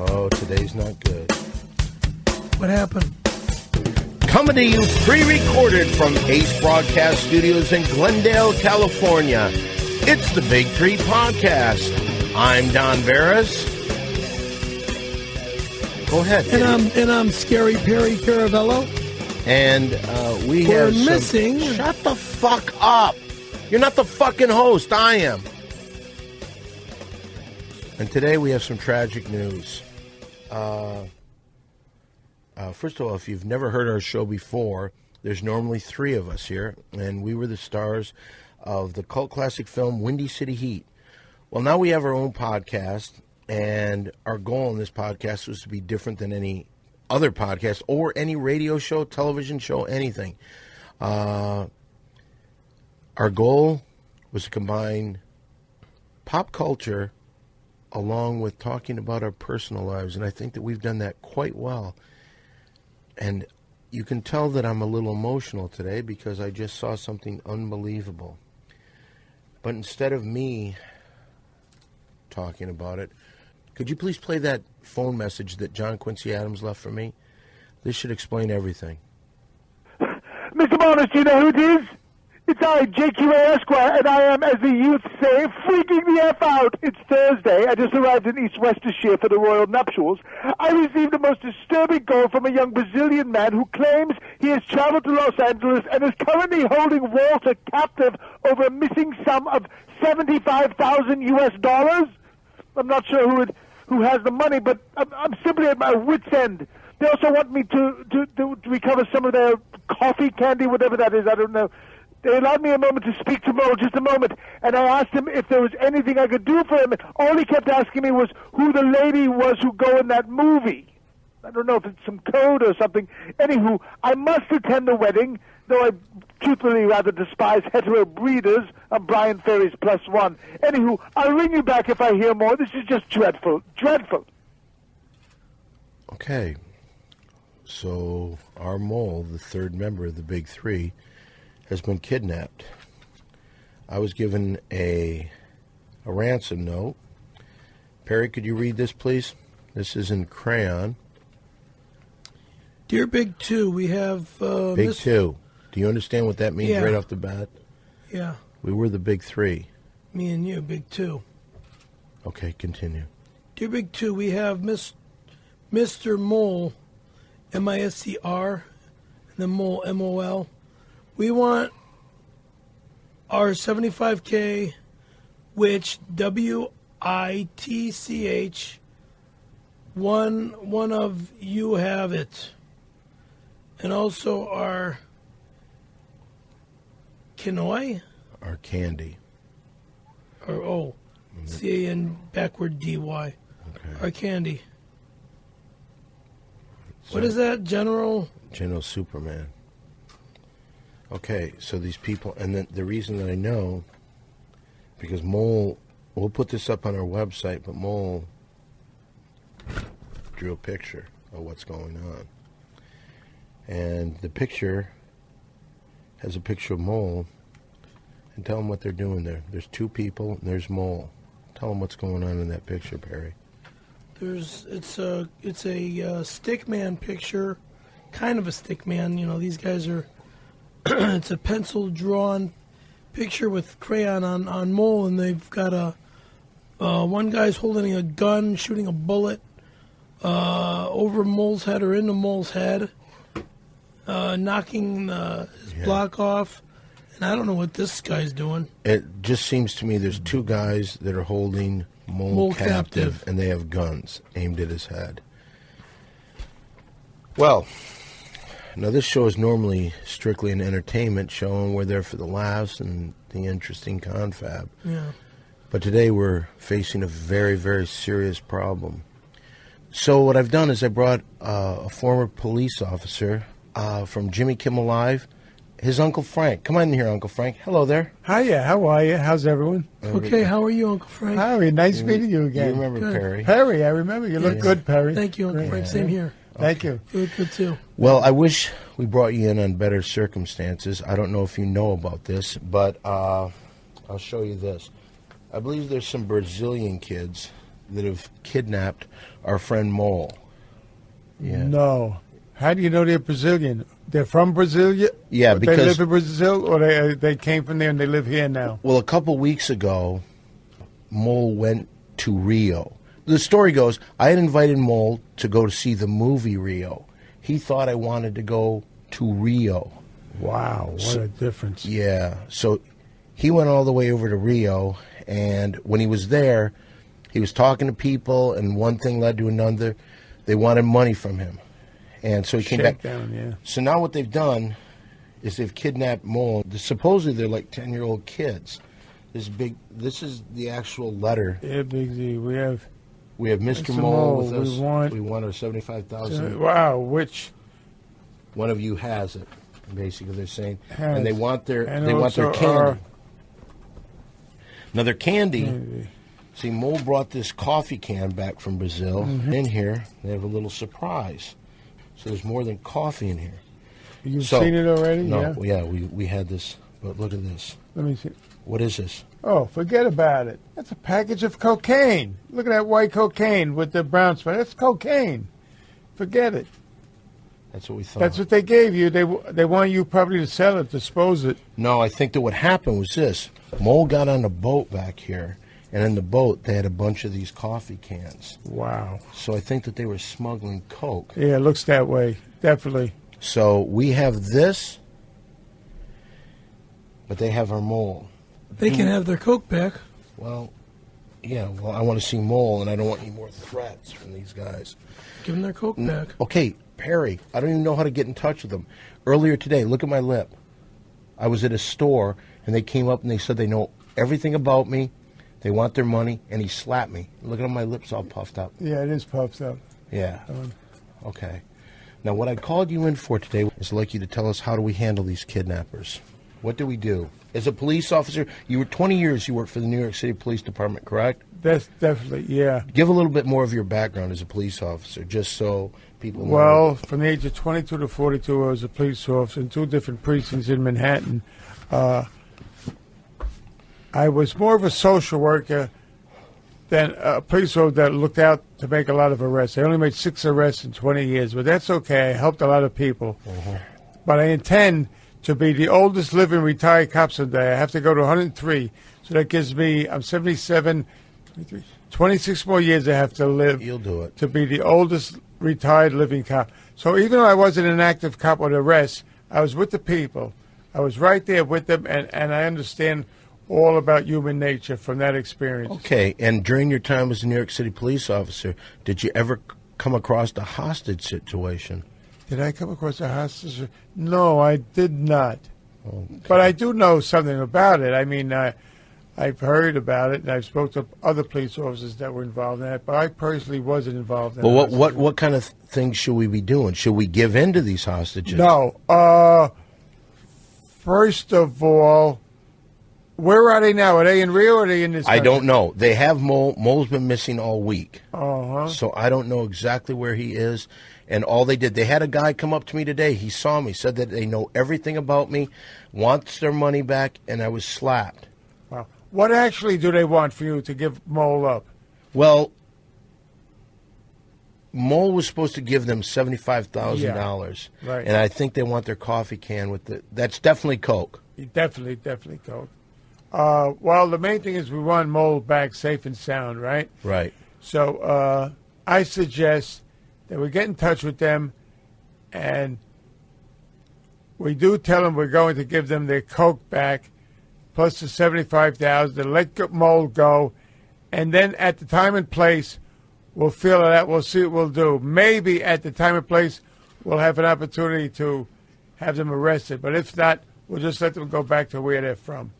Oh, today's not good. What happened? Coming to you pre-recorded from Ace Broadcast Studios in Glendale, California. It's the Big Three Podcast. I'm Don Barris. Go ahead. And I'm Scary Perry Caravello. And we're have missing. Shut the fuck up. You're not the fucking host. I am. And today we have some tragic news. First of all, if you've never heard our show before, there's normally three of us here, and we were the stars of the cult classic film Windy City Heat. Well, now we have our own podcast, and our goal in this podcast was to be different than any other podcast or any radio show, television show, anything. Our goal was to combine pop culture along with talking about our personal lives, and I think that we've done that quite well. And you can tell that I'm a little emotional today because I just saw something unbelievable. But instead of me talking about it, could you please play that phone message that John Quincy Adams left for me? This should explain everything. Mr. Bonus, do you know who it is? It's I, JQA Esquire, and I am, as the youth say, freaking the F out. It's Thursday. I just arrived in East Worcestershire for the royal nuptials. I received a most disturbing call from a young Brazilian man who claims he has traveled to Los Angeles and is currently holding Walter captive over a missing sum of $75,000 US. I'm not sure who has the money, but I'm simply at my wit's end. They also want me to recover some of their coffee candy, whatever that is. I don't know. They allowed me a moment to speak to Mo, just a moment, and I asked him if there was anything I could do for him. All he kept asking me was who the lady was who go in that movie. I don't know if it's some code or something. Anywho, I must attend the wedding, though I truthfully rather despise hetero breeders. I'm Brian Ferry's +1. Anywho, I'll ring you back if I hear more. This is just dreadful. Dreadful. Okay. So our mole, the third member of the Big Three, has been kidnapped. I was given a ransom note. Perry, could you read this, please? This is in crayon. Dear Big Two, we have... Big Two. Do you understand what that means right off the bat? Yeah. We were the Big Three. Me and you, Big Two. Okay, continue. Dear Big Two, we have Mr. Mole, MISCR, and then Mole, MOL. We want our $75K, which WITCH, one of you have it. And also our Kenoi? Our candy. Or, CAN backward DY. Okay. Our candy. What is that, General? General Superman. Okay, so these people, and then the reason that I know, because Mole, we'll put this up on our website, but Mole drew a picture of what's going on. And the picture has a picture of Mole, and tell them what they're doing there. There's two people, and there's Mole. Tell them what's going on in that picture, Perry. It's a stickman picture, kind of a stickman. You know, these guys are. It's a pencil-drawn picture with crayon on Mole, and they've got one guy's holding a gun, shooting a bullet over Mole's head or into Mole's head, knocking his block off. And I don't know what this guy's doing. It just seems to me there's two guys that are holding Mole captive, and they have guns aimed at his head. Well... Now, this show is normally strictly an entertainment show, and we're there for the laughs and the interesting confab. Yeah. But today we're facing a very, very serious problem. So what I've done is I brought a former police officer from Jimmy Kimmel Live, his Uncle Frank. Come on in here, Uncle Frank. Hello there. Hiya, how are you? How's everyone? Okay, how are you, Uncle Frank? Harry, nice meeting you again. You remember Good. Perry? Perry, I remember. You look good, Perry. Thank you, Uncle Frank. Same here. Thank you. Good too. Well, I wish we brought you in on better circumstances. I don't know if you know about this, but I'll show you this. I believe there's some Brazilian kids that have kidnapped our friend Mole. Yeah. No. How do you know they're Brazilian? They're from Brazil? Yeah, because they live in Brazil, or they came from there and they live here now? Well, a couple weeks ago, Mole went to Rio. The story goes, I had invited Mole to go to see the movie Rio. He thought I wanted to go to Rio. Wow, what a difference. Yeah, so he went all the way over to Rio, and when he was there, he was talking to people, and one thing led to another. They wanted money from him. And so he came back. Yeah. So now what they've done is they've kidnapped Mole. Supposedly they're like 10-year-old kids. This is the actual letter. Yeah, Big Z. We have Mr. Mole with us. We want our $75,000. Wow, which one of you has it? Basically, they're saying, has, and they want their also candy. Now their candy. See, Mole brought this coffee can back from Brazil. Mm-hmm. In here, they have a little surprise. So there's more than coffee in here. You've seen it already? No, yeah, we had this. But look at this. Let me see. What is this? Oh, forget about it. That's a package of cocaine. Look at that white cocaine with the brown spot. That's cocaine. Forget it. That's what we thought. That's what they gave you. They want you probably to sell it, dispose it. No, I think that what happened was this. Mole got on a boat back here, and in the boat they had a bunch of these coffee cans. Wow. So I think that they were smuggling coke. Yeah, it looks that way. Definitely. So we have this, but they have our Mole. They can have their Coke back. Well, yeah, well, I want to see Mole, and I don't want any more threats from these guys. Give them their Coke back. Okay, Perry, I don't even know how to get in touch with them. Earlier today, look at my lip. I was at a store, and they came up and they said they know everything about me. They want their money, and he slapped me. Look at my lips all puffed up. Yeah, it is puffed up. Yeah. Okay. Now, what I called you in for today is to like you to tell us how do we handle these kidnappers. What do we do? As a police officer, you were 20 years you worked for the New York City Police Department, correct? That's definitely, yeah. Give a little bit more of your background as a police officer, just so people know. Well, from the age of 22 to 42, I was a police officer in 2 different precincts in Manhattan. I was more of a social worker than a police officer that looked out to make a lot of arrests. I only made 6 arrests in 20 years, but that's okay. I helped a lot of people. But I intend to be the oldest living retired cop someday. I have to go to 103, so that gives me, I'm 77, 26 more years I have to live. You'll do it. To be the oldest retired living cop. So even though I wasn't an active cop with arrests, I was with the people. I was right there with them, and I understand all about human nature from that experience. Okay, and during your time as a New York City police officer, did you ever come across a hostage situation? Did I come across a hostage? No, I did not. Okay. But I do know something about it. I mean, I've heard about it, and I've spoken to other police officers that were involved in that, but I personally wasn't involved in it. Well, what kind of things should we be doing? Should we give in to these hostages? No. First of all, where are they now? Are they in Rio or are they in this country? I don't know. They have Mole. Mole's been missing all week. Uh-huh. So I don't know exactly where he is. And all they did, they had a guy come up to me today. He saw me, said that they know everything about me, wants their money back, and I was slapped. Wow. What actually do they want for you to give Mole up? Well, Mole was supposed to give them $75,000. Yeah, right. And I think they want their coffee can with the. That's definitely Coke. Definitely Coke. Well, the main thing is we want Mole back safe and sound, right? Right. So I suggest that we get in touch with them, and we do tell them we're going to give them their Coke back, plus the $75,000, to let Mole go, and then at the time and place, we'll feel it out. We'll see what we'll do. Maybe at the time and place, we'll have an opportunity to have them arrested, but if not, we'll just let them go back to where they're from.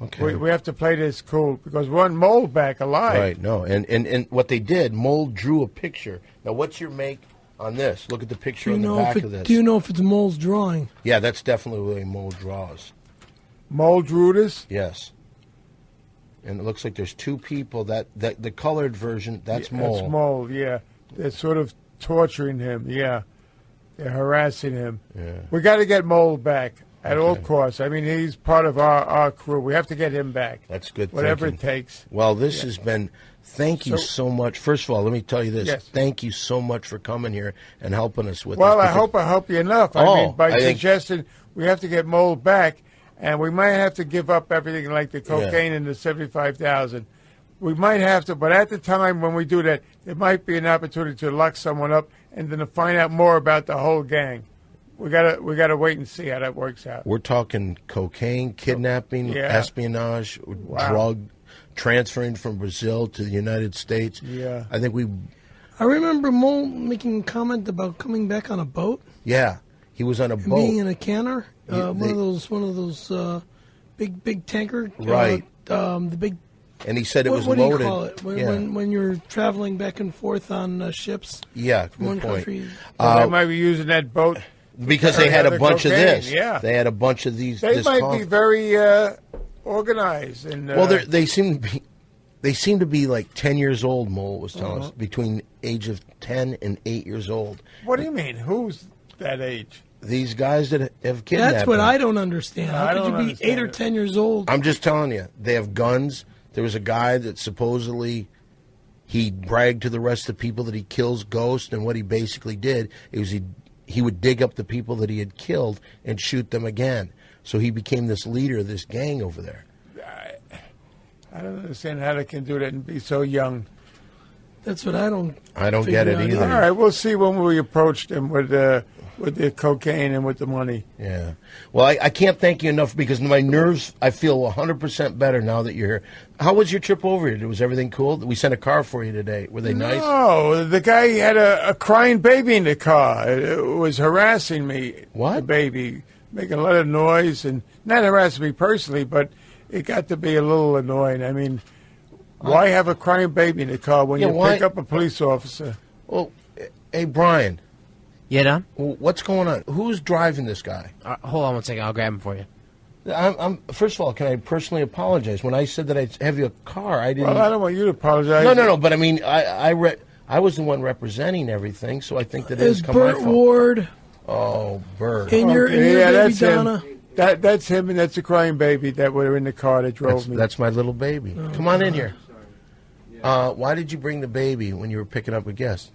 Okay. We have to play this cool because we want Mole back alive. Right, no. And what they did, Mole drew a picture. Now, what's your make on this? Look at the picture on the back of this. Do you know if it's Mole's drawing? Yeah, that's definitely the way Mole draws. Mole drew this? Yes. And it looks like there's 2 people. That the colored version, that's Mole. That's Mole, yeah. They're sort of torturing him, yeah. They're harassing him. Yeah. We got to get Mole back. at all costs. I mean, he's part of our crew. We have to get him back. That's good Whatever thinking. it takes. Well, this has been... Thank you so much. First of all, let me tell you this. Yes. Thank you so much for coming here and helping us with Well, this. I hope I help you enough. I mean, by think- suggesting we have to get Mole back, and we might have to give up everything like the cocaine and the $75,000. We might have to, but at the time when we do that, there might be an opportunity to lock someone up and then to find out more about the whole gang. We gotta wait and see how that works out. We're talking cocaine, kidnapping, espionage, drug, transferring from Brazil to the United States. Yeah. I think I remember Mo making a comment about coming back on a boat. Yeah, he was on a And boat. being in a canner. One of those big tanker. Right. The big. And he said it was what loaded. do you call it? When you're traveling back and forth on ships? Yeah, from one good point. country. They might be using that boat because they had a bunch of cocaine. this. Yeah. They had a bunch of these. They might be very organized. And well, they seem to be. They seem to be like 10 years old. Mole was telling us, between age of 10 and 8 years old. What do you mean? Who's that age? These guys that have kidnapped. That's what them. I don't understand. How could you be 8 or 10 years old? I'm just telling you, they have guns. There was a guy that supposedly he bragged to the rest of the people that he kills ghosts, and what he basically did is he would dig up the people that he had killed and shoot them again. So he became this leader of this gang over there. I don't understand how they can do that and be so young. That's what I don't. Get it either. All right, we'll see when we approach them with the cocaine and with the money. Yeah. Well, I can't thank you enough because my nerves, I feel 100% better now that you're here. How was your trip over here? Was everything cool? We sent a car for you today. Were they nice? No, the guy had a crying baby in the car. It was harassing me. What? The baby, making a lot of noise, and not harassing me personally, but it got to be a little annoying. I mean, why have a crying baby in the car when you pick up a police officer? Well, hey, Brian. Yeah, Don? What's going on? Who's driving this guy? Hold on one second. I'll grab him for you. First of all, can I personally apologize? When I said that I'd have you a car, I didn't... Well, I don't want you to apologize. No, but I mean, I was the one representing everything, so I think that Is Burt Ward... Oh, Burt. And your baby, that's Donna? Him. That's him, and that's a crying baby that were in the car that drove me. That's my little baby. Come on in here. Why did you bring the baby when you were picking up a guest?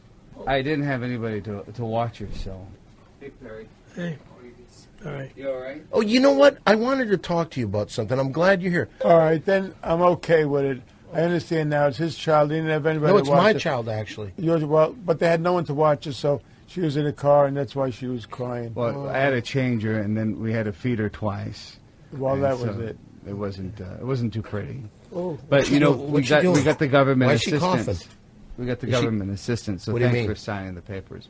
I didn't have anybody to watch her, so. Hey, Perry. Hey. All right. You all right? Oh, you know what? I wanted to talk to you about something. I'm glad you're here. All right, then I'm okay with it. I understand now. It's his child. He didn't have anybody No, to it's watch my it. child, actually. Yours, well, but they had no one to watch her, so she was in the car, and that's why she was crying. Well, I had to change her, and then we had to feed her twice. Well, And that was so it. It wasn't too pretty. Oh, But we got the government Why is she assistance. coughing? We got the government assistance. So What do you thanks mean? for signing the papers.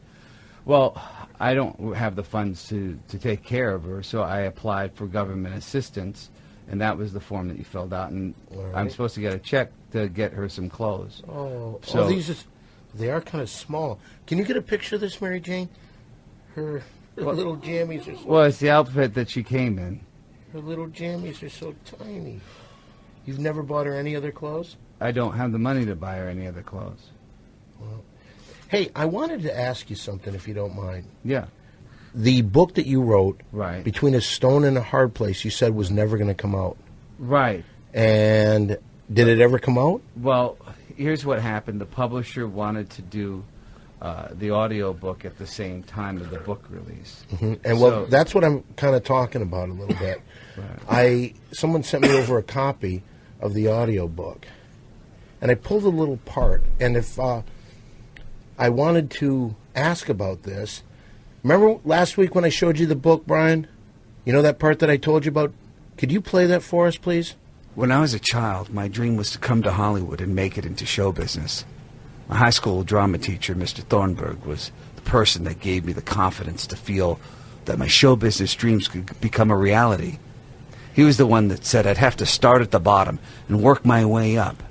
Well, I don't have the funds to take care of her, so I applied for government assistance, and that was the form that you filled out. And I'm supposed to get a check to get her some clothes. So they are kind of small. Can you get a picture of this, Mary Jane? Her little jammies are so... Well, it's the outfit that she came in. Her little jammies are so tiny. You've never bought her any other clothes? I don't have the money to buy her any other clothes. Well, hey, I wanted to ask you something, if you don't mind. Yeah. The book that you wrote, Right. Between a Stone and a Hard Place, you said was never going to come out. Right. And did it ever come out? Well, here's what happened. The publisher wanted to do the audio book at the same time of the book release. And well, that's what I'm kind of talking about a little bit. Someone sent me over a copy of the audio book, and I pulled a little part. And if I wanted to ask about this, remember last week when I showed you the book, Brian? You know that part that I told you about? Could you play that for us, please? When I was a child, my dream was to come to Hollywood and make it into show business. My high school drama teacher, Mr. Thornburg, was the person that gave me the confidence to feel that my show business dreams could become a reality. He was the one that said I'd have to start at the bottom and work my way up.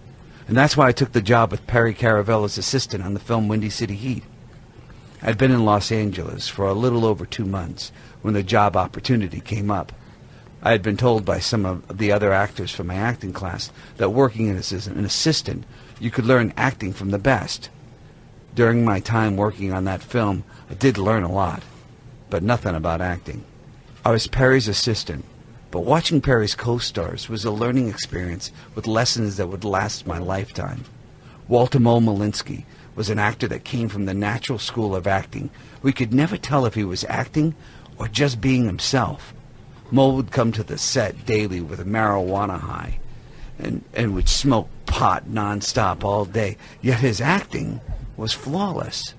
And that's why I took the job with Perry Caravella's assistant on the film Windy City Heat. I'd been in Los Angeles for a little over 2 months when the job opportunity came up. I had been told by some of the other actors from my acting class that working as an assistant, you could learn acting from the best. During my time working on that film, I did learn a lot, but nothing about acting. I was Perry's assistant, but watching Perry's co-stars was a learning experience with lessons that would last my lifetime. Walter Mole Malinsky was an actor that came from the natural school of acting. We could never tell if he was acting or just being himself. Mole would come to the set daily with a marijuana high and would smoke pot nonstop all day, yet his acting was flawless.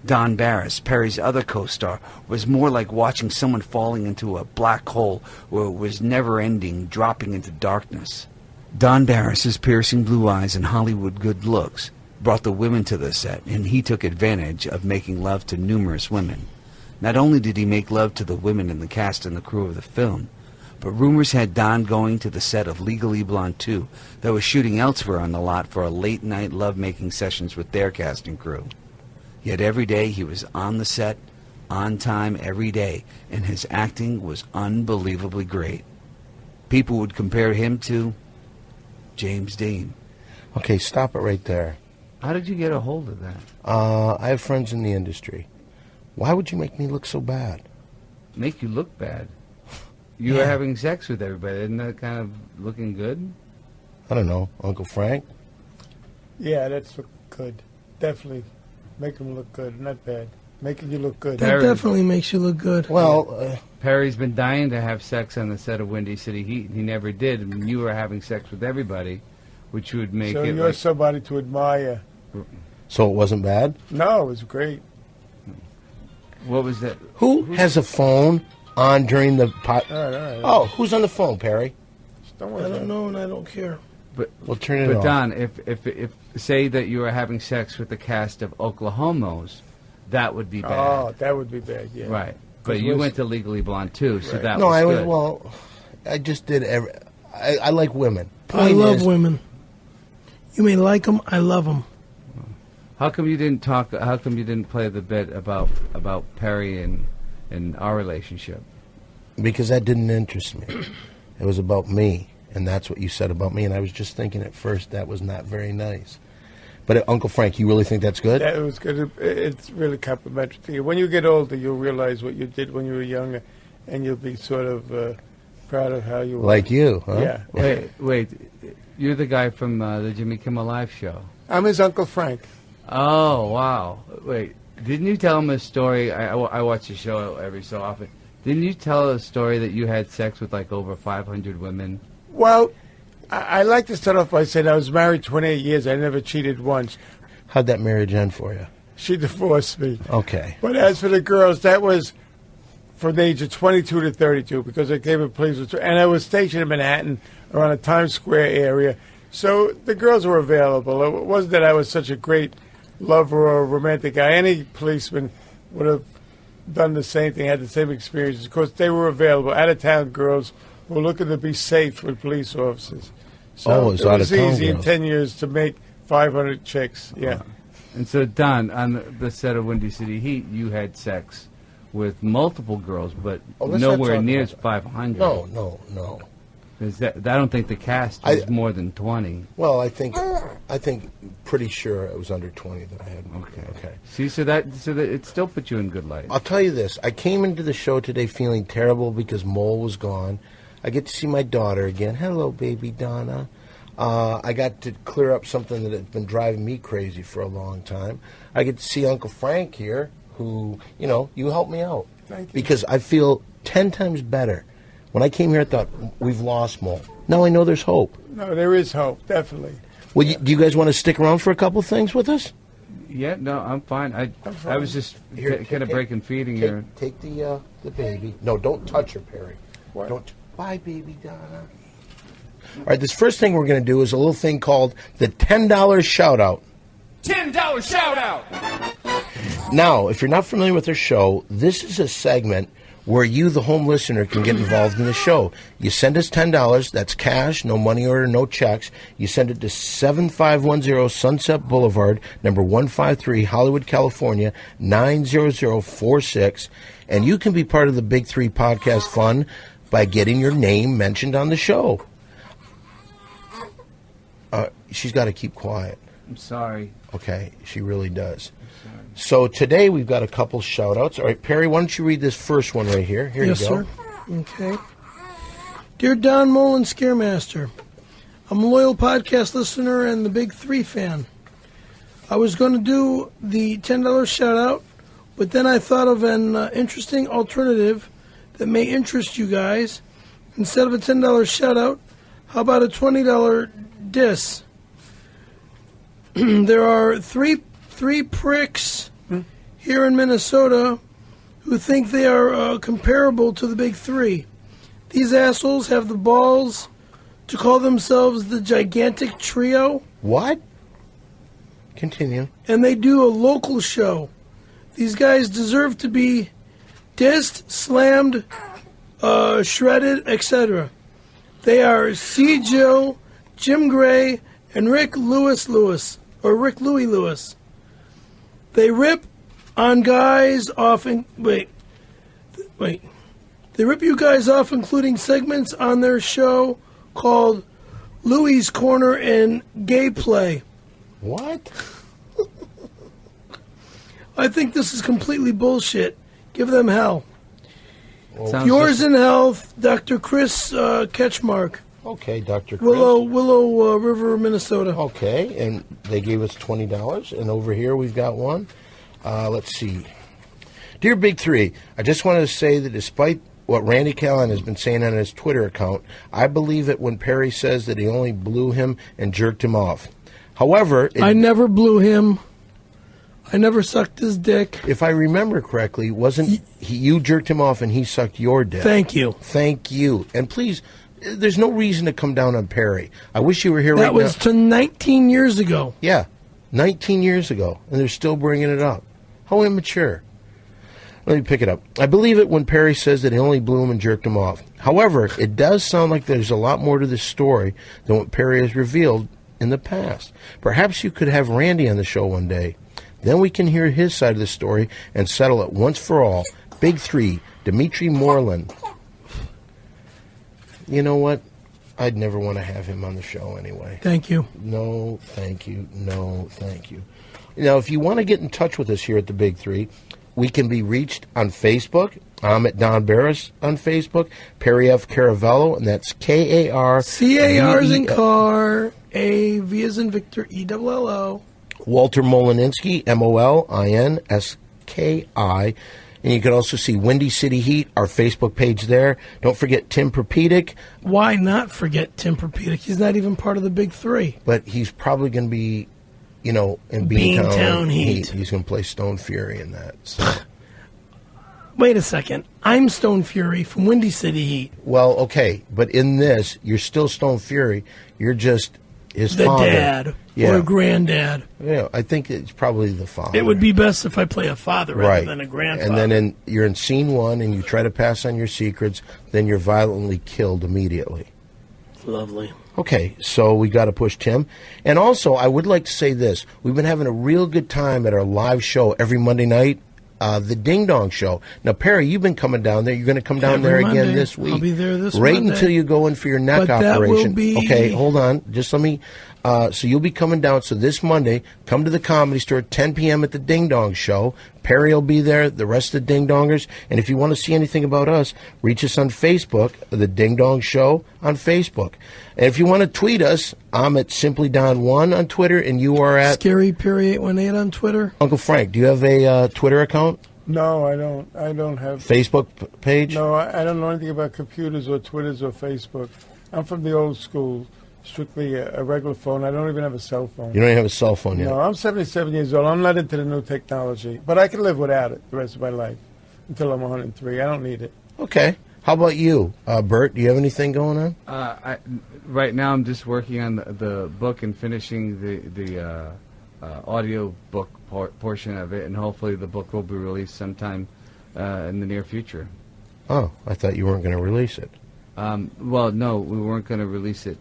Don Barris, Perry's other co-star, was more like watching someone falling into a black hole where it was never-ending, dropping into darkness. Don Barris's piercing blue eyes and Hollywood good looks brought the women to the set, and he took advantage of making love to numerous women. Not only did he make love to the women in the cast and the crew of the film, but rumors had Don going to the set of Legally Blonde 2 that was shooting elsewhere on the lot for a late-night love-making sessions with their casting crew. Yet every day he was on the set, on time every day, and his acting was unbelievably great. People would compare him to James Dean. Okay, stop it right there. How did you get a hold of that? I have friends in the industry. Why would you make me look so bad? Make you look bad. You were having sex with everybody. Isn't that kind of looking good? I don't know. Uncle Frank? Yeah, that's good. Definitely. Make him look good. Not bad. Making you look good. That definitely makes you look good. Well, Perry's been dying to have sex on the set of Windy City Heat, and he never did. And you were having sex with everybody, which would make so it you're like... somebody to admire. so it wasn't bad? No, it was great. What was that? Who has a phone on during the pot? All right. Oh, who's on the phone, Perry? Don't I worry. don't know and I don't care. But We'll turn it But off. Don, if say that you were having sex with the cast of Oklahomos, that would be bad. Oh, that would be bad, yeah. Right. But 'Cause you we're- went to Legally Blonde too, so Right. that No, was I good. well, I just did I like women. I Point love is, women. You may like them, I love them. How come you didn't talk? How come you didn't play the bit about Perry and our relationship? Because that didn't interest me. It was about me, and that's what you said about me. And I was just thinking at first that was not very nice. But Uncle Frank, you really think that's good? That was good. It's really complimentary to you. When you get older, you'll realize what you did when you were younger, and you'll be sort of proud of how you were. Like you, huh? Yeah. Wait, you're the guy from the Jimmy Kimmel Live show. I'm his Uncle Frank. Oh, wow. Wait, didn't you tell him a story? I watch the show every so often. Didn't you tell a story that you had sex with like over 500 women? Well, I like to start off by saying I was married 28 years. I never cheated once. How'd that marriage end for you? She divorced me. Okay. But as for the girls, that was from the age of 22 to 32 because I gave a police with, and I was stationed in Manhattan around the Times Square area. So the girls were available. It wasn't that I was such a great lover or romantic guy. Any policeman would have done the same thing, had the same experiences. Of course, they were available. Out-of-town girls were looking to be safe with police officers. So Oh, it's it was out-of-town easy in girls. 10 years to make 500 chicks. Yeah. And so, Don, on the set of Windy City Heat, you had sex with multiple girls, but Oh, let's not nowhere talk near about as 500. No. 'Cause I don't think the cast was more than 20. Well, I think pretty sure it was under 20 that I had. Okay. See, so that it still put you in good light. I'll tell you this. I came into the show today feeling terrible because Mole was gone. I get to see my daughter again. Hello, baby Donna. I got to clear up something that had been driving me crazy for a long time. I get to see Uncle Frank here, who, you helped me out. Thank you. Because I feel 10 times better. When I came here, I thought, we've lost Mole. Now I know there's hope. No, there is hope, definitely. Well, do you guys want to stick around for a couple things with us? Yeah, no, I'm fine. I was just Here, kind of breaking feeding here. Take the baby. No, don't touch her, Perry. What? Don't. Bye, baby Donna. All right, this first thing we're going to do is a little thing called the $10 shout-out. $10 shout out. Now, if you're not familiar with our show, this is a segment where you, the home listener, can get involved in the show. You send us $10. That's cash, no money order, no checks. You send it to 7510 Sunset Boulevard, number 153, Hollywood, California, 90046. And you can be part of the Big Three Podcast Fun by getting your name mentioned on the show. She's got to keep quiet. I'm sorry. Okay, she really does. So today we've got a couple shout-outs. All right, Perry, why don't you read this first one right here? Here yes, you go. Sir. Okay. Dear Don Mullen Scaremaster, I'm a loyal podcast listener and the Big 3 fan. I was going to do the $10 shout-out, but then I thought of an interesting alternative that may interest you guys. Instead of a $10 shout-out, how about a $20 diss? There are three pricks here in Minnesota who think they are comparable to the Big 3. These assholes have the balls to call themselves the Gigantic Trio. What? Continue. And they do a local show. These guys deserve to be dissed, slammed, shredded, etc. They are C. Jill, Jim Gray, and Rick Louis Lewis. They rip on guys off. Wait. They rip you guys off, including segments on their show called Louie's Corner and Gay Play. What? I think this is completely bullshit. Give them hell. Sounds Yours in health, Dr. Chris Ketchmark. Okay, Dr. Chris. Willow River, Minnesota. Okay, and they gave us $20. And over here we've got one. Let's see. Dear Big 3, I just wanted to say that despite what Randy Callan has been saying on his Twitter account, I believe it when Perry says that he only blew him and jerked him off. However, I never blew him. I never sucked his dick. If I remember correctly, wasn't you jerked him off and he sucked your dick? Thank you. Thank you. And please, there's no reason to come down on Perry. I wish you were here right now. That was to 19 years ago. Yeah, 19 years ago, and they're still bringing it up. How immature. Let me pick it up. I believe it when Perry says that he only blew him and jerked him off. However, it does sound like there's a lot more to this story than what Perry has revealed in the past. Perhaps you could have Randy on the show one day. Then we can hear his side of the story and settle it once for all. Big 3, Dimitri Moreland. You know what? I'd never want to have him on the show anyway. Thank you. No, thank you. No, thank you. Now, if you want to get in touch with us here at the Big 3, we can be reached on Facebook. I'm at Don Barris on Facebook. Perry F. Caravello, and that's K-A-R. C-A-R as in car, A-V as in Victor, E-double-L-O. Walter Molininski, M-O-L-I-N-S-K-I. And you can also see Windy City Heat, our Facebook page there. Don't forget Tim Perpedic. Why not forget Tim Perpedic? He's not even part of the Big 3. But he's probably going to be, in Beantown Heat. He's going to play Stone Fury in that. So. Wait a second. I'm Stone Fury from Windy City Heat. Well, okay. But in this, you're still Stone Fury. You're just his father. The dad or granddad. Yeah, I think it's probably the father. It would be best if I play a father rather than a grandfather. And then you're in scene 1 and you try to pass on your secrets, then you're violently killed immediately. Lovely. Okay, so we got to push Tim. And also, I would like to say this. We've been having a real good time at our live show every Monday night, the Ding Dong Show. Now, Perry, you've been coming down there. You're going to come down every there Monday. again this week. I'll be there this right Monday. Until you go in for your neck But operation. That will be... Okay, hold on. Just let me... so you'll be coming down. So this Monday, come to the Comedy Store at 10 p.m. at the Ding Dong Show. Perry will be there, the rest of the Ding Dongers. And if you want to see anything about us, reach us on Facebook, the Ding Dong Show on Facebook. And if you want to tweet us, I'm at SimplyDon1 on Twitter, and you are at... Scary Perry 818 on Twitter. Uncle Frank, do you have a Twitter account? No, I don't. I don't have... Facebook page? No, I don't know anything about computers or Twitters or Facebook. I'm from the old school. Strictly a regular phone. I don't even have a cell phone. You don't even have a cell phone yet? No, I'm 77 years old. I'm not into the new technology. But I can live without it the rest of my life until I'm 103. I don't need it. Okay. How about you, Burt? Do you have anything going on? Right now I'm just working on the book and finishing the audio book portion of it, and hopefully the book will be released sometime in the near future. Oh, I thought you weren't going to release it. Well, no, we weren't going to release it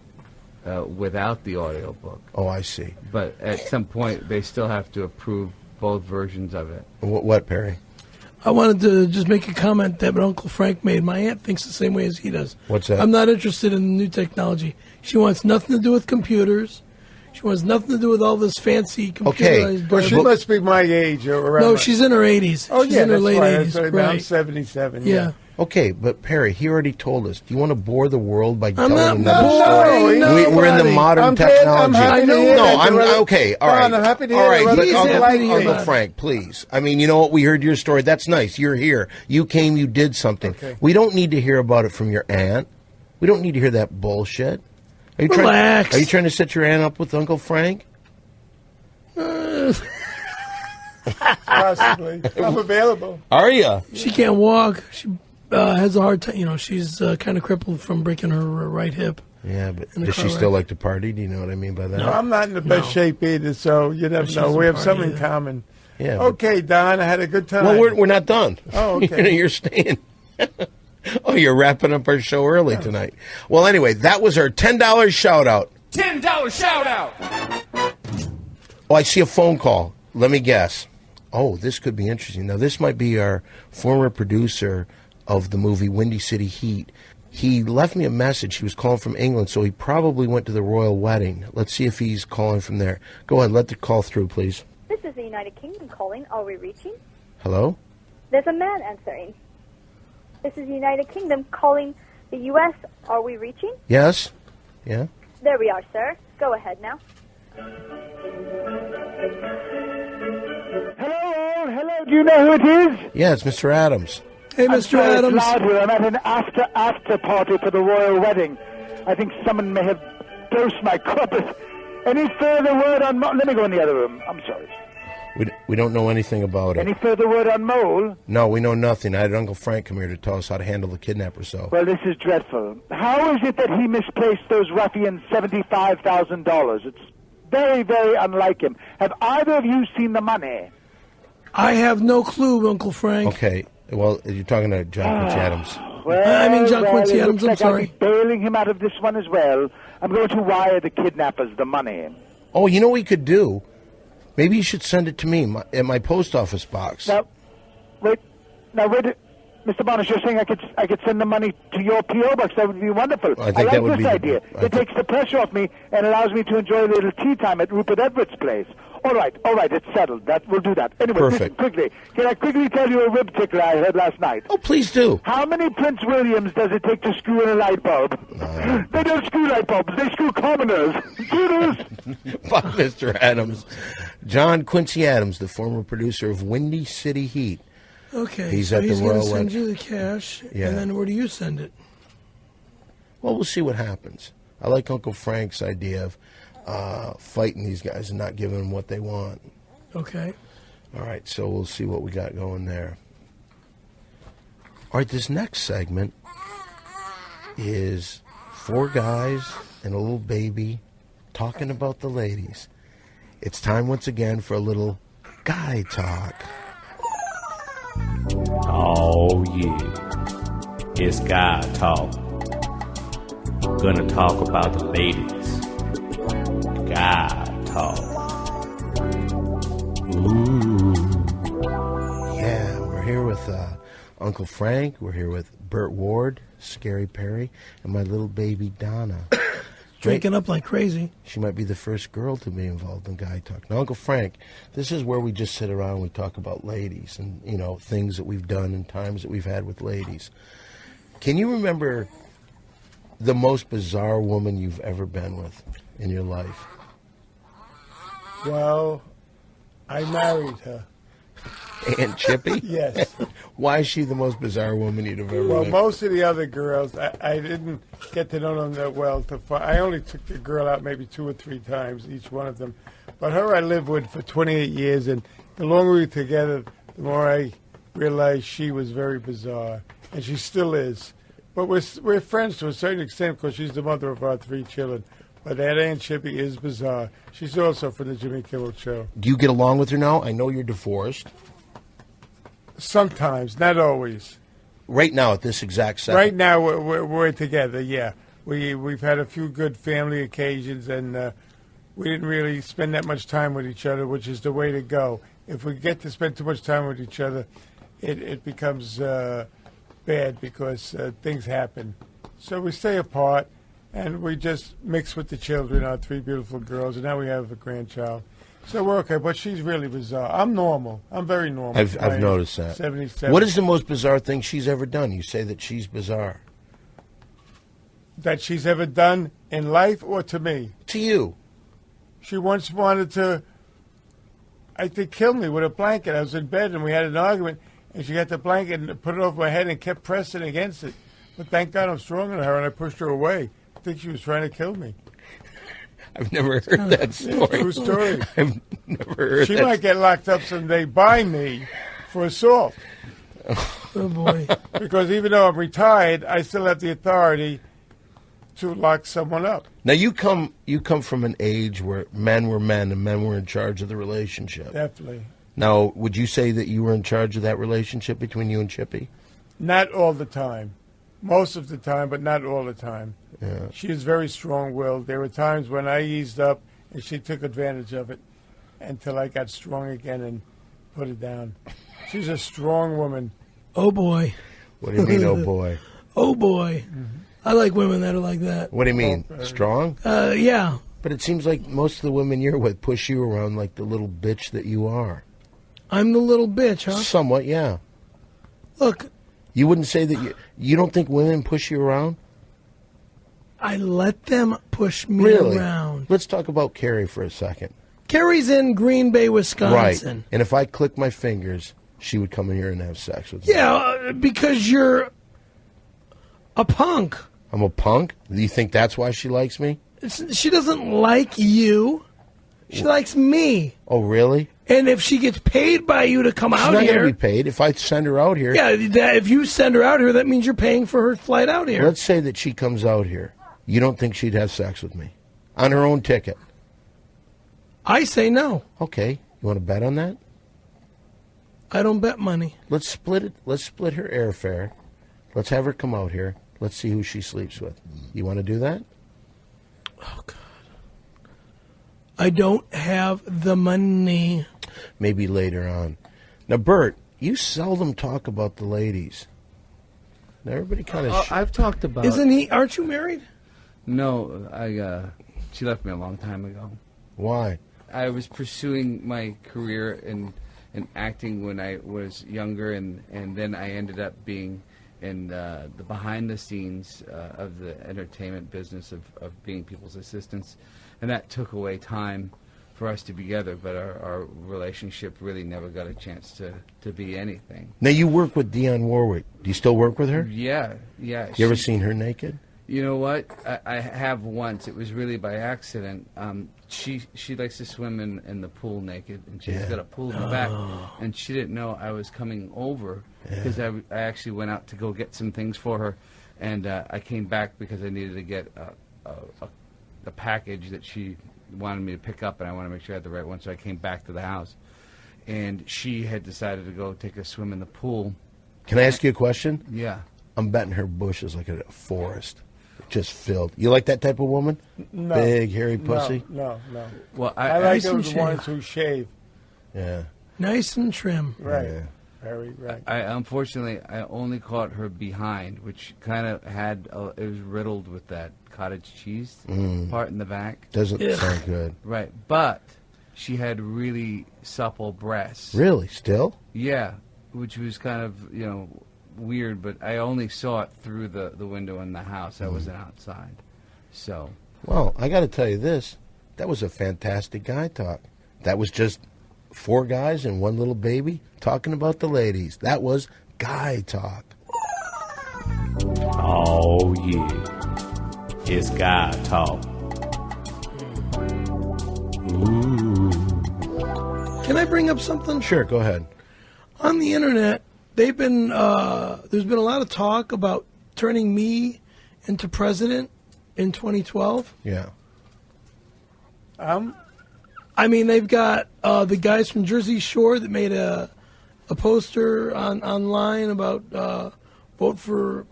without the audio book. Oh, I see. But at some point, they still have to approve both versions of it. What, Perry? I wanted to just make a comment that Uncle Frank made. My aunt thinks the same way as he does. What's that? I'm not interested in the new technology. She wants nothing to do with computers. She wants nothing to do with all this fancy computerized. Okay. Well, she must be my age or around. No, she's in her 80s. Oh, she's yeah, in her that's late right. 80s. That's right. Right. I'm 77. Yeah. Okay, but Perry, he already told us. Do you want to bore the world by I'm telling not another boring story? We're in the nobody. modern I'm glad- technology. I'm happy to hear no, that I'm the other- okay. All Don, right, I'm happy to all hear right. the But other people Uncle, like you. Uncle Frank, please. I mean, you know what? We heard your story. That's nice. You're here. You came. You did something. Okay. We don't need to hear about it from your aunt. We don't need to hear that bullshit. Are you Relax. Are you trying to set your aunt up with Uncle Frank? Possibly. I'm available. Are you? She can't walk. She has a hard time. You know, she's kind of crippled from breaking her right hip. Yeah, but In a does car she still wreck. like to party? Do you know what I mean by that? No, I'm not in the best shape either, so you never She know. doesn't We have party something in either. common. Yeah. but- Okay, Don, I had a good time. Well, we're not done. Oh, okay. You're staying. Oh, you're wrapping up our show early tonight. Well, anyway, that was our $10 shout out. $10 shout out. Oh, I see a phone call. Let me guess. Oh, this could be interesting. Now, this might be our former producer of the movie Windy City Heat. He left me a message. He was calling from England, so he probably went to the royal wedding. Let's see if he's calling from there. Go ahead, let the call through, please. This is the United Kingdom calling. Are we reaching? Hello? There's a man answering. This is the United Kingdom calling the U.S. Are we reaching? Yes? Yeah? There we are, sir. Go ahead now. Hello, hello. Do you know who it is? Yeah, it's Mr. Adams. Hey, I'm Mr. sorry, it's Adams. loud here. I'm at an after party for the royal wedding. I think someone may have dosed my corpus. Any further word on Mole? Let me go in the other room. I'm sorry. We don't know anything about it. Any further word on Mole? No, we know nothing. I had Uncle Frank come here to tell us how to handle the kidnapper, so. Well, this is dreadful. How is it that he misplaced those ruffians $75,000? It's very, very unlike him. Have either of you seen the money? I have no clue, Uncle Frank. Okay, well, you're talking to John Quincy Adams. Well, I mean, John well, Quincy it Adams, looks I'm like I'll be sorry. bailing him out of this one as well. I'm going to wire the kidnappers the money. Oh, you know what we could do? Maybe you should send it to me at my post office box. Now, wait, Mr. Bonish, you're saying I could send the money to your P.O. box. That would be wonderful. I think like that would this be- idea. I It takes the pressure off me and allows me to enjoy a little tea time at Rupert Everett's place. All right, it's settled. We'll do that. Anyway, listen, Perfect. quickly. Can I quickly tell you a rib tickler I heard last night? Oh, please do. How many Prince Williams does it take to screw in a light bulb? They don't screw light bulbs. They screw commoners. Toodles. By Mr. Adams. John Quincy Adams, the former producer of Windy City Heat. Okay, He's so at the he's going to royal send wedding. you the cash, Yeah. and then where do you send it? Well, we'll see what happens. I like Uncle Frank's idea of fighting these guys and not giving them what they want. Okay. All right, so we'll see what we got going there. All right, this next segment is 4 guys and a little baby talking about the ladies. It's time once again for a little guy talk. Oh yeah, it's guy talk. Gonna talk about the ladies. Guy talk. Ooh. Yeah, we're here with Uncle Frank. We're here with Burt Ward, Scary Perry, and my little baby Donna. Drinking up like crazy. She might be the first girl to be involved in Guy Talk. Now, Uncle Frank, this is where we just sit around and we talk about ladies and, you know, things that we've done and times that we've had with ladies. Can you remember the most bizarre woman you've ever been with in your life? Well, I married her. Aunt Chippy? Yes. Why is she the most bizarre woman you'd have ever Well, met? most of the other girls, I didn't get to know them that well. I only took the girl out maybe 2 or 3 times, each one of them. But her I lived with for 28 years, and the longer we were together, the more I realized she was very bizarre. And she still is. But we're friends to a certain extent because she's the mother of our 3 children. But that Aunt Chippy is bizarre. She's also from the Jimmy Kimmel Show. Do you get along with her now? I know you're divorced. Sometimes, not always. Right now, at this exact second. Right now, we're together. Yeah, we've had a few good family occasions, and we didn't really spend that much time with each other, which is the way to go. If we get to spend too much time with each other, it becomes bad because things happen. So we stay apart, And we just mixed with the children, our 3 beautiful girls, and now we have a grandchild. So we're okay, but she's really bizarre. I'm normal. I'm very normal. I've noticed that. 77. What is the most bizarre thing she's ever done? You say that she's bizarre. That she's ever done in life or to me? To you. She once wanted to, I think, kill me with a blanket. I was in bed and we had an argument, and she got the blanket and put it over my head and kept pressing against it. But thank God I'm stronger than her, and I pushed her away. I think she was trying to kill me. I've never heard that story. True story. I've never heard She that. might get locked up someday by me for assault. Oh, boy. Because even though I'm retired, I still have the authority to lock someone up. Now you come from an age where men were men and men were in charge of the relationship. Definitely. Now, would you say that you were in charge of that relationship between you and Chippy? Not all the time. Most of the time, but not all the time. Yeah. She is very strong-willed. There were times when I eased up and she took advantage of it until I got strong again and put it down. She's a strong woman. Oh, boy. What do you mean, oh boy? Oh, boy. I like women that are like that. What do you mean? Strong? Yeah. But it seems like most of the women you're with push you around like the little bitch that you are. I'm the little bitch, huh? Somewhat, yeah. Look, You wouldn't say that you don't think women push you around? I let them push me Really? around. Let's talk about Carrie for a second. Carrie's in Green Bay, Wisconsin. Right. And if I click my fingers, she would come in here and have sex with me. Yeah, because you're a punk. I'm a punk? Do you think that's why she likes me? She doesn't like you. She likes me. Oh, really? And if she gets paid by you to come She's out not here, going to be paid. If I send her out here. yeah, if you send her out here, that means you're paying for her flight out here. Let's say that she comes out here. You don't think she'd have sex with me? On her own ticket? I say no. Okay. You want to bet on that? I don't bet money. Let's split it. Let's split her airfare. Let's have her come out here. Let's see who she sleeps with. You want to do that? Oh, God. I don't have the money. Maybe later on. Now, Burt, you seldom talk about the ladies. Now, everybody kind of... I've talked about... Aren't you married? No, she left me a long time ago. Why? I was pursuing my career in acting when I was younger, and then I ended up being in the behind the scenes of the entertainment business of being people's assistants, and that took away time for us to be together, but our relationship really never got a chance to be anything. Now, you work with Dionne Warwick. Do you still work with her? Yeah. You ever seen her naked? You know what? I have once. It was really by accident. She likes to swim in the pool naked, and she's got a pool in the back, and she didn't know I was coming over because I actually went out to go get some things for her, and I came back because I needed to get a package that she wanted me to pick up, and I wanted to make sure I had the right one, so I came back to the house, and she had decided to go take a swim in the pool. Can I ask you a question? Yeah. I'm betting her bush is like a forest. Just filled. You like that type of woman? No. Big, hairy pussy? No. Well, I like those ones who shave. Yeah. Nice and trim. Right. Yeah. Very right. Unfortunately, I only caught her behind, which kind of it was riddled with that cottage cheese part in the back. Doesn't sound good. Right, but she had really supple breasts. Really? Still? Yeah, which was kind of, weird, but I only saw it through the window in the house. I wasn't outside. So. Well, I got to tell you this. That was a fantastic guy talk. That was just 4 guys and 1 little baby talking about the ladies. That was guy talk. Oh, yeah. It's guy talk. Ooh. Can I bring up something? Sure, go ahead. On the internet, there's been a lot of talk about turning me into president in 2012. Yeah. I mean, they've got the guys from Jersey Shore that made a poster online about vote for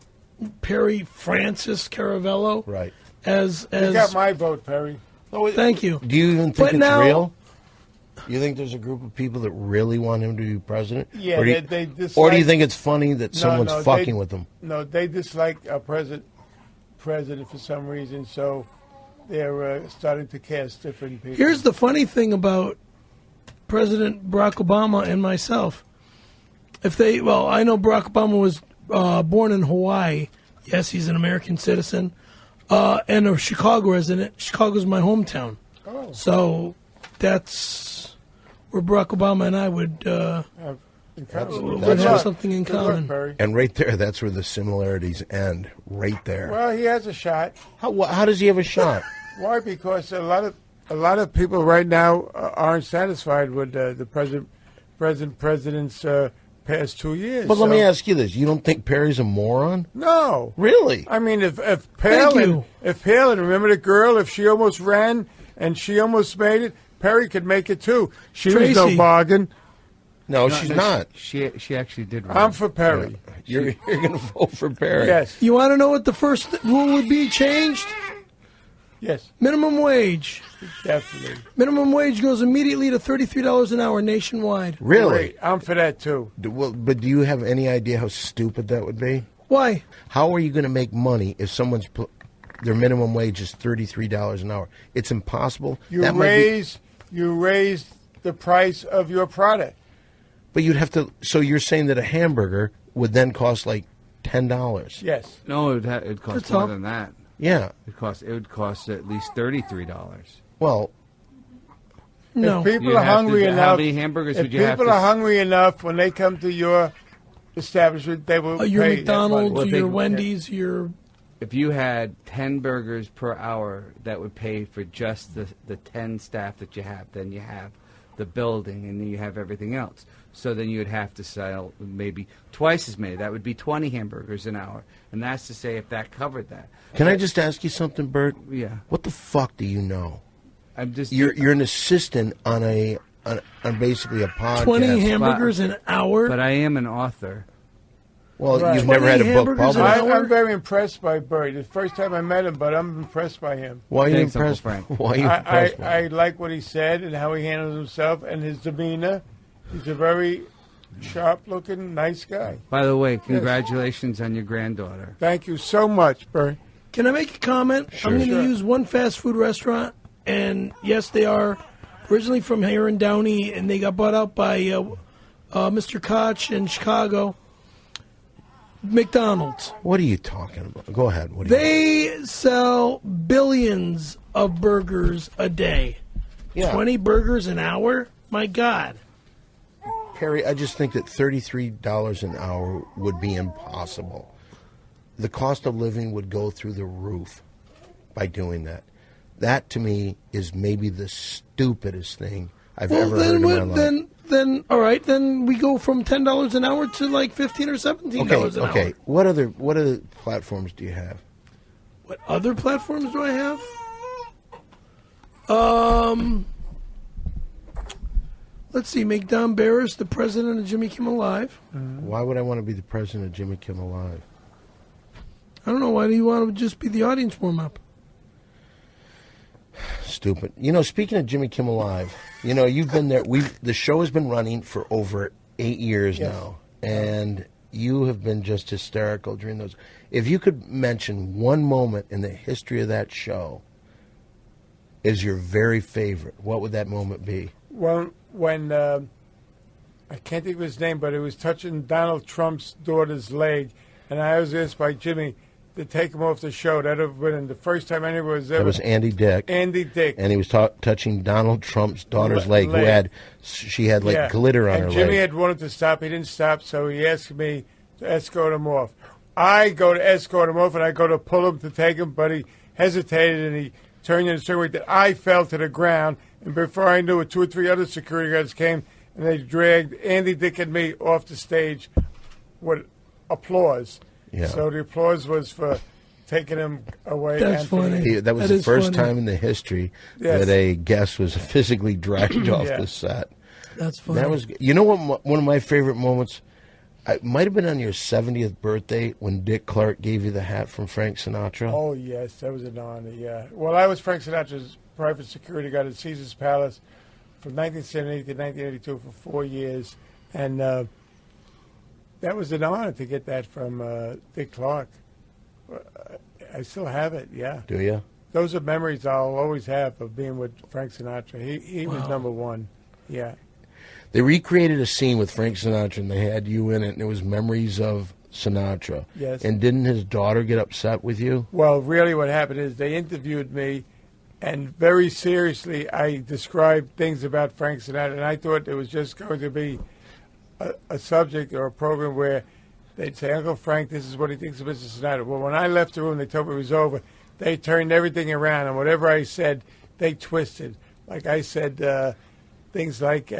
Perry Francis Caravello. Right. As You got my vote, Perry. Thank you. Do you even think But it's now- real? You think there's a group of people that really want him to be president? Yeah, or do you, they dislike... or do you think it's funny that No, someone's no, fucking with him? No, they dislike our president president for some reason, so they're starting to cast different people. Here's the funny thing about President Barack Obama and myself. I know Barack Obama was born in Hawaii. Yes, he's an American citizen and a Chicago resident. Chicago's my hometown. Oh. So that's where Barack Obama and I would have something in common. And right there, that's where the similarities end. Right there. Well, he has a shot. How does he have a shot? Why? Because a lot of people right now aren't satisfied with the president's past 2 years. But let me ask you this: you don't think Perry's a moron? No, really. I mean, if Palin, remember the girl? If she almost ran and she almost made it, Perry could make it too. She was no bargain. No, she's not. She actually did run. I'm for Perry. You're going to vote for Perry. Yes. You want to know what the first rule would be changed? Yes. Minimum wage. Definitely. Minimum wage goes immediately to $33 an hour nationwide. Really? Great. I'm for that too. But do you have any idea how stupid that would be? Why? How are you going to make money if their minimum wage is $33 an hour? It's impossible. You raise the price of your product. But you'd have to. So you're saying that a hamburger would then cost like $10? Yes. No, it'd cost more than that. Yeah. It would cost at least $33. Well, no. If people are hungry enough, how many hamburgers would you have? If people are hungry enough, when they come to your establishment, they will your pay McDonald's, your Wendy's, your. If you had 10 burgers per hour, that would pay for just the 10 staff that you have. Then you have the building, and then you have everything else. So then you would have to sell maybe twice as many. That would be 20 hamburgers an hour. And that's to say if that covered that. Can I just ask you something, Bert? Yeah. What the fuck do you know? I'm just. You're an assistant on basically a podcast. 20 hamburgers an hour? But I am an author. Well, you've never had a book published. I'm very impressed by Burt. It's the first time I met him, but I'm impressed by him. Why are you impressed? Why are you impressed? I like what he said and how he handles himself and his demeanor. He's a very sharp-looking, nice guy. By the way, congratulations on your granddaughter. Thank you so much, Burt. Can I make a comment? Sure. I'm going to use one fast food restaurant, and yes, they are originally from here in Downey, and they got bought out by Mr. Koch in Chicago. McDonald's. What are you talking about? Go ahead. They sell billions of burgers a day. Yeah. 20 burgers an hour? My God. Perry, I just think that $33 an hour would be impossible. The cost of living would go through the roof by doing that. That, to me, is maybe the stupidest thing I've ever heard in my life. Then, all right, then we go from $10 an hour to like $15 or $17 an hour. Okay. What other platforms do you have? What other platforms do I have? Let's see. Make Don Barris the president of Jimmy Kimmel Live. Why would I want to be the president of Jimmy Kimmel Live? I don't know. Why do you want to just be the audience warm-up? Stupid. Speaking of Jimmy Kimmel Live, you've been there. The show has been running for over 8 years now, and you have been just hysterical during those. If you could mention one moment in the history of that show is your very favorite, what would that moment be? Well, when I can't think of his name, but it was touching Donald Trump's daughter's leg, and I was asked by Jimmy to take him off the show. That would have been the first time anyone was ever. That was Andy Dick. Andy Dick. And he was touching Donald Trump's daughter's leg. She had glitter on her leg. And Jimmy had wanted to stop. He didn't stop, so he asked me to escort him off. I go to escort him off, and I go to pull him to take him, but he hesitated, and he turned in a certain way that I fell to the ground. And before I knew it, 2 or 3 other security guards came, and they dragged Andy Dick and me off the stage with applause. Yeah. So the applause was for taking him away. That's funny. That was the first time in the history that a guest was physically dragged off the set. That's funny. That was. You know what? One of my favorite moments. It might have been on your 70th birthday when Dick Clark gave you the hat from Frank Sinatra. Oh yes, that was an honor. Yeah. Well, I was Frank Sinatra's private security guard at Caesar's Palace from 1978 to 1982 for 4 years, and that was an honor to get that from Dick Clark. I still have it, yeah. Do you? Those are memories I'll always have of being with Frank Sinatra. He was number one, yeah. They recreated a scene with Frank Sinatra, and they had you in it, and it was memories of Sinatra. Yes. And didn't his daughter get upset with you? Well, really what happened is they interviewed me, and very seriously I described things about Frank Sinatra, and I thought it was just going to be a subject or a program where they'd say, Uncle Frank, this is what he thinks of Mr. Sinatra. Well, when I left the room, they told me it was over. They turned everything around, and whatever I said, they twisted. Like I said things like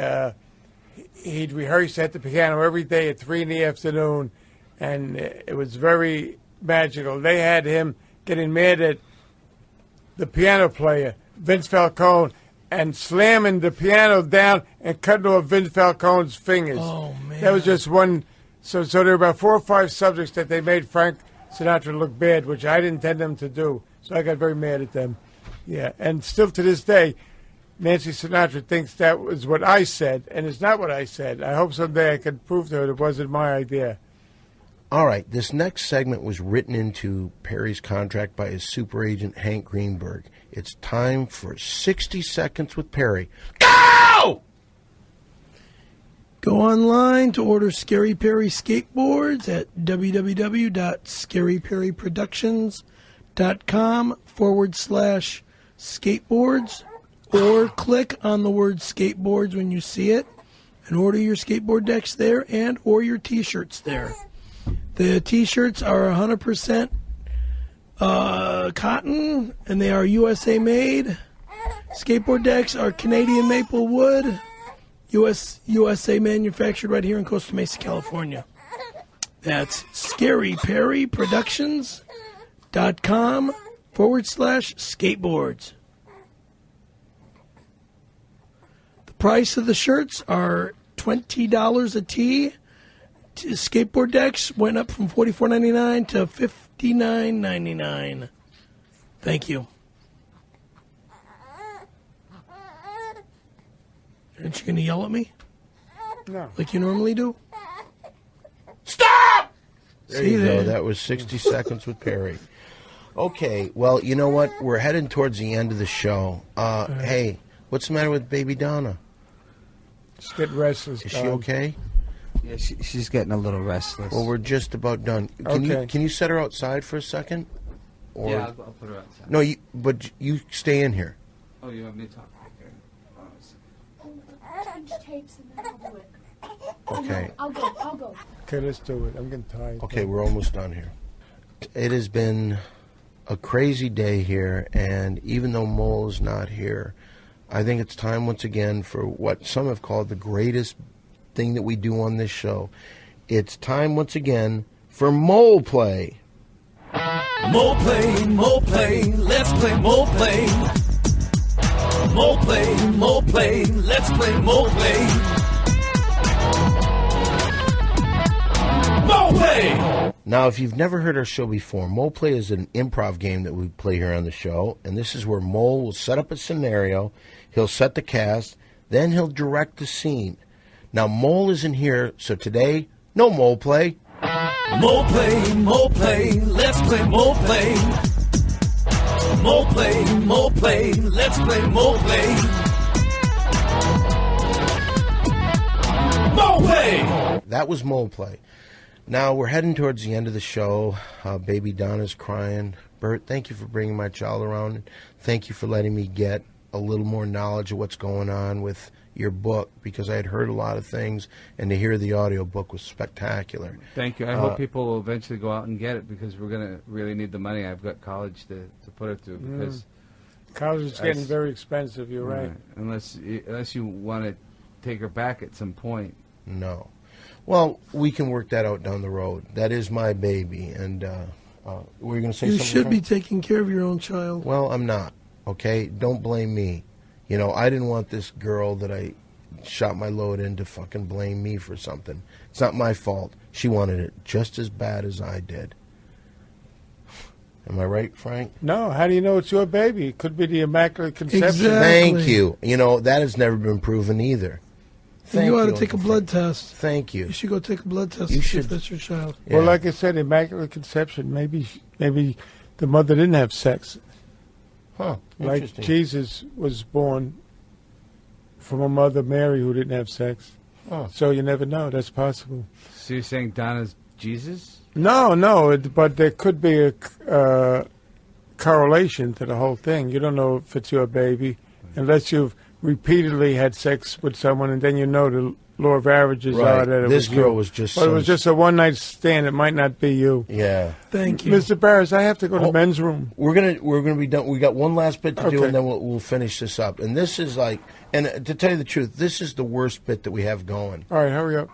he'd rehearse at the piano every day at 3 in the afternoon, and it was very magical. They had him getting mad at the piano player, Vince Falcone, and slamming the piano down and cutting off Vince Falcone's fingers. Oh, man. That was just one. So there were about 4 or 5 subjects that they made Frank Sinatra look bad, which I didn't intend them to do. So I got very mad at them. Yeah, and still to this day, Nancy Sinatra thinks that was what I said, and it's not what I said. I hope someday I can prove to her it wasn't my idea. All right, this next segment was written into Perry's contract by his super agent, Hank Greenberg. It's time for 60 Seconds with Perry. Go! Go online to order Scary Perry skateboards at www.scaryperryproductions.com/skateboards, or click on the word skateboards when you see it and order your skateboard decks there and or your T-shirts there. The T-shirts are 100% cotton, and they are USA made. Skateboard decks are Canadian maple wood, USA manufactured right here in Costa Mesa, California. That's scaryperryproductions.com/skateboards. The price of the shirts are $20 a tee. Skateboard decks went up from $44.99 to $59.99. Thank you. Aren't you going to yell at me? No. Like you normally do? Stop! There See you there. go. That was 60 Seconds with Perry. Okay, well, you know what? We're heading towards the end of the show. Hey, what's the matter with baby Donna? Just get restless. Is she okay? Yeah, she's getting a little restless. Well, we're just about done. Can you set her outside for a second? Or, Yeah, I'll put her outside. No, but you stay in here. Oh, you want me to talk? Change tapes and then I'll do it. Okay. I'll go. Okay, let's do it. I'm getting tired. Okay, we're almost done here. It has been a crazy day here, and even though Mole is not here, I think it's time once again for what some have called the greatest thing that we do on this show. It's time once again for Mole Play. Mole play, let's play mole play. Mole play, let's play mole play. Mole play! Now, if you've never heard our show before, Mole Play is an improv game that we play here on the show, and this is where Mole will set up a scenario, he'll set the cast, then he'll direct the scene. Now, Mole isn't here, so today, no Mole Play. Mole play, let's play mole play. Mole play, let's play mole play. Mole play! That was Mole Play. Now, we're heading towards the end of the show. Baby Donna's crying. Burt, thank you for bringing my child around. Thank you for letting me get a little more knowledge of what's going on with your book, because I had heard a lot of things, and to hear the audiobook was spectacular. Thank you. I hope people will eventually go out and get it, because we're going to really need the money. I've got college to put it through, because college is getting very expensive. You're right. Unless you want to take her back at some point. No. Well, we can work that out down the road. That is my baby, and were you going to say You something? should be taking care of your own child. Well, I'm not. Okay, don't blame me. You know, I didn't want this girl that I shot my load in to fucking blame me for something. It's not my fault. She wanted it just as bad as I did. Am I right, Frank? No, how do you know it's your baby? It could be the Immaculate Conception. Exactly. Thank you. You know, that has never been proven either. You ought to Uncle take a blood Frank. test. Thank you. You should go take a blood test You to see should. if that's your child. Yeah. Well, like I said, Immaculate Conception. Maybe the mother didn't have sex. Huh. Like Interesting. Jesus was born from a mother, Mary, who didn't have sex. Oh. So you never know. That's possible. So you're saying Donna's Jesus? No, but there could be a correlation to the whole thing. You don't know if it's your baby unless you've repeatedly had sex with someone, and then you know the law of averages Right. are that it This was girl you. was just But it some- was just a one-night stand. It might not be you. Yeah. Thank you. Mr. Barris, I have to go to Oh. men's room. We're gonna be done. We got one last bit to do, Okay. and then we'll finish this up. And this is like, and to tell you the truth, this is the worst bit that we have going. All right, hurry up.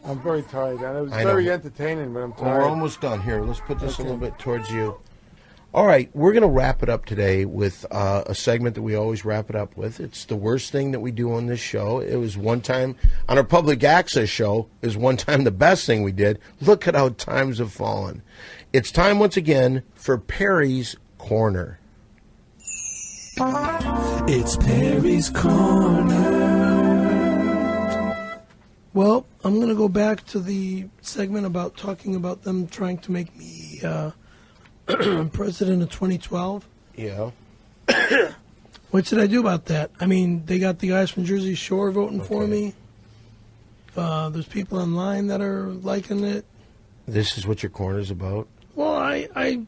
I'm very tired. And it was I know. very entertaining, but I'm Well, tired. we're almost done. Here, let's put this a Okay. little bit towards you. All right, we're going to wrap it up today with a segment that we always wrap it up with. It's the worst thing that we do on this show. It was one time on our public access show. It was one time the best thing we did. Look at how times have fallen. It's time once again for Perry's Corner. It's Perry's Corner. Well, I'm going to go back to the segment about talking about them trying to make me president of 2012. Yeah. What should I do about that? I mean, they got the guys from Jersey Shore voting for me. There's people online that are liking it. This is what your corner's about? Well, I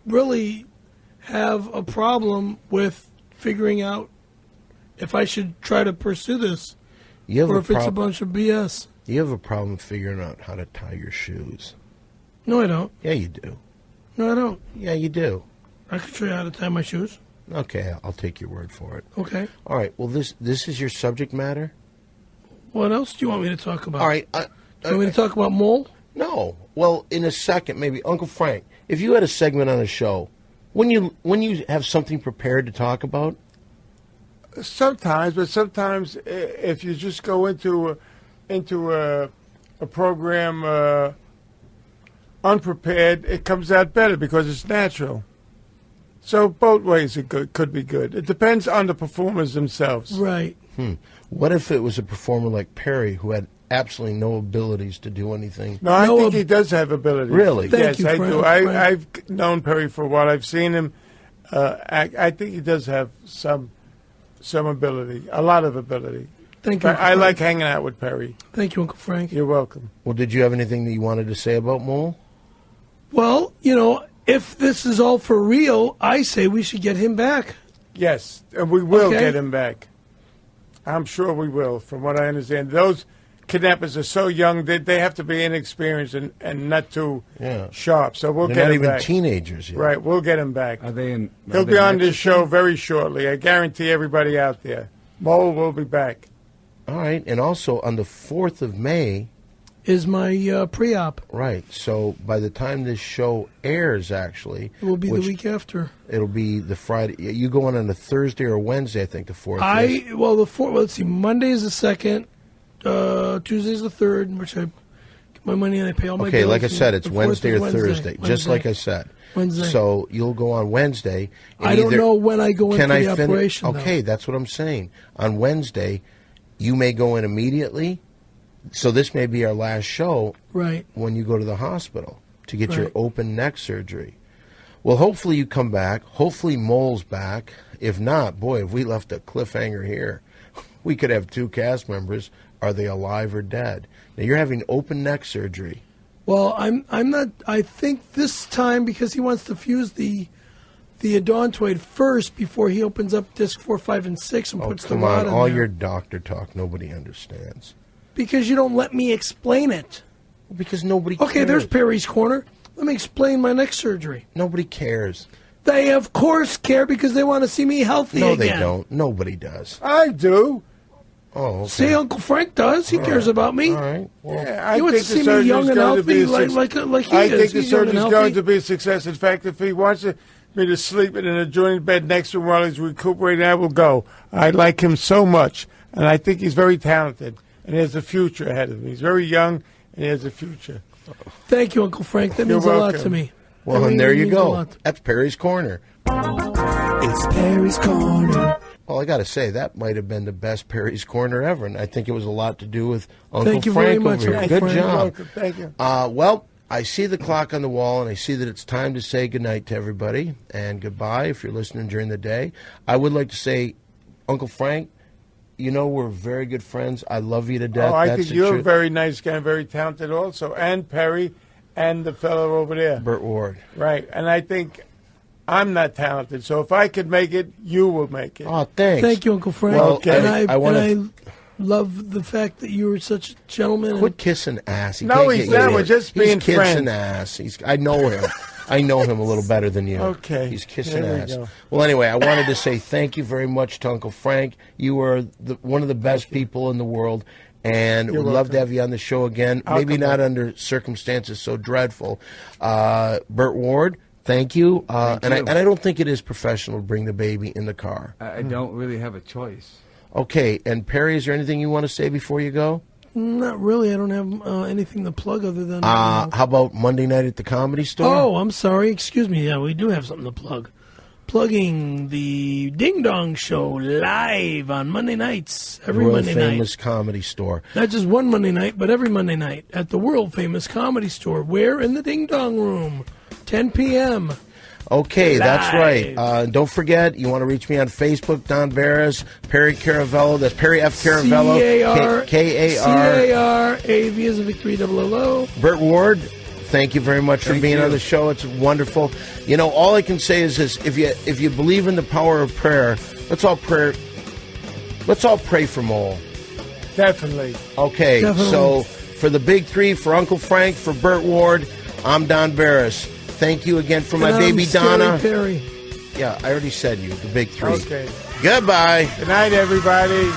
really have a problem with figuring out if I should try to pursue this You have or a if it's a prob- bunch of BS. You have a problem figuring out how to tie your shoes. No, I don't. Yeah, you do. No, I don't. Yeah, you do. I can show you how to tie my shoes. Okay, I'll take your word for it. Okay. All right. Well, this is your subject matter. What else do you want me to talk about? All right. Do you want me to talk about mole? No. Well, in a second, maybe Uncle Frank. If you had a segment on a show, when you have something prepared to talk about, Sometimes, but sometimes if you just go into a program unprepared, it comes out better because it's natural. So both ways it could be good. It depends on the performers themselves. Right. what if it was a performer like Perry who had absolutely no abilities to do anything? No, I think he does have abilities. Really? Thank yes, you, I Frank. do. Frank. I've known Perry for a while. I've seen him. I think he does have some ability, a lot of ability. Thank you. But I like hanging out with Perry. Thank you, Uncle Frank. You're welcome. Well, did you have anything that you wanted to say about Mole? Well, if this is all for real, I say we should get him back. Yes, and we will Okay. get him back. I'm sure we will, from what I understand. Those kidnappers are so young, they have to be inexperienced and not too sharp. So we'll They're get not him even back. teenagers yet. Right, we'll get him back. Are they in? He'll be on this show very shortly. I guarantee everybody out there. Mole will be back. All right, and also on the 4th of May is my pre-op. Right, so by the time this show airs, actually, It will be the week after. It'll be the Friday. You go on a Thursday or Wednesday, I think the 4th. is. Let's see. Monday is the 2nd. Tuesday is the 3rd, which I get my money and I pay all my Okay, bills. like I said, and it's the 4th Wednesday is or Thursday, just like I said. Wednesday. So you'll go on Wednesday. and I don't either- know when I go in Can for I the fin- operation, though. Okay, that's what I'm saying. On Wednesday, you may go in immediately. So this may be our last show. Right. When you go to the hospital to get your Right. open neck surgery. Well, hopefully you come back. Hopefully Mole's back. If not, boy, if we left a cliffhanger here, we could have 2 cast members. Are they alive or dead? Now you're having open neck surgery. Well, I'm not. I think this time because he wants to fuse the odontoid first before he opens up disc 4, 5, and 6 and Oh, puts the come rod on. in All there. your doctor talk, nobody understands. Because you don't let me explain it. Because nobody Okay, cares. there's Perry's Corner. Let me explain my neck surgery. Nobody cares. They, of course, care because they want to see me healthy No, again. they don't. Nobody does. I do. Oh, okay. See, Uncle Frank does. He All cares right. about me. All right. Well, Yeah, He wants to see me young and healthy like he I is. think the He's young and surgery's healthy. going to be a success. In fact, if he wants me to sleep in an adjoining bed next to him while he's recuperating, I will go. I like him so much, and I think he's very talented, and he has a future ahead of him. He's very young, and he has a future. Thank you, Uncle Frank. That means You're a lot welcome. to me. Well, That and there really you means a go. lot. That's Perry's Corner. It's Perry's Corner. Well, I got to say, that might have been the best Perry's Corner ever, and I think it was a lot to do with Uncle Thank you Frank very much, over here. Uncle Good Frank. job. Welcome. Thank you. Well, I see the clock on the wall, and I see that it's time to say goodnight to everybody, and goodbye if you're listening during the day. I would like to say, Uncle Frank, you know we're very good friends. I love you to death. Oh, I That's think the you're a truth. very nice guy and very talented also. And Perry and the fellow over there. Burt Ward. Right. And I think I'm not talented. So if I could make it, you will make it. Oh, thanks. Thank you, Uncle Frank. Well, Okay. And I wanna- I love the fact that you were such a gentleman. Quit kissing ass. He No, can't he's get you not. in. We're just being He's kissing friends. ass. I know him. I know him a little better than you. Okay. He's kissing There we ass. go. Well, anyway, I wanted to say thank you very much to Uncle Frank. You are one of the best people in the world, and You're would love to welcome. have you on the show again. I'll Maybe come not back. under circumstances so dreadful. Burt Ward, thank you. And you. I don't think it is professional to bring the baby in the car. I don't really have a choice. Okay, and Perry, is there anything you want to say before you go? Not really. I don't have anything to plug other than. How about Monday night at the Comedy Store? Oh, I'm sorry. Excuse me. Yeah, we do have something to plug. Plugging the Ding Dong Show live on Monday nights. Every World Monday famous night. Comedy Store. Not just one Monday night, but every Monday night at the world famous Comedy Store. Where? In the Ding Dong Room. 10 p.m. Okay, that's right. Live. Don't forget, you want to reach me on Facebook, Don Barris, Perry Caravello. That's Perry F. Caravello. C-A-R. K-A-R. C-A-R-A-V as a victory, double O-L-O. Burt Ward, thank you very much for Thank being you. on the show. It's wonderful. You know, all I can say is this: if you believe in the power of prayer, let's all pray for Mole. Definitely. Okay, Definitely. so for the big three, for Uncle Frank, for Burt Ward, I'm Don Barris. Thank you again for my And baby I'm Scary Donna. Perry. Yeah, I already said you, the big three. Okay. Goodbye. Good night, everybody.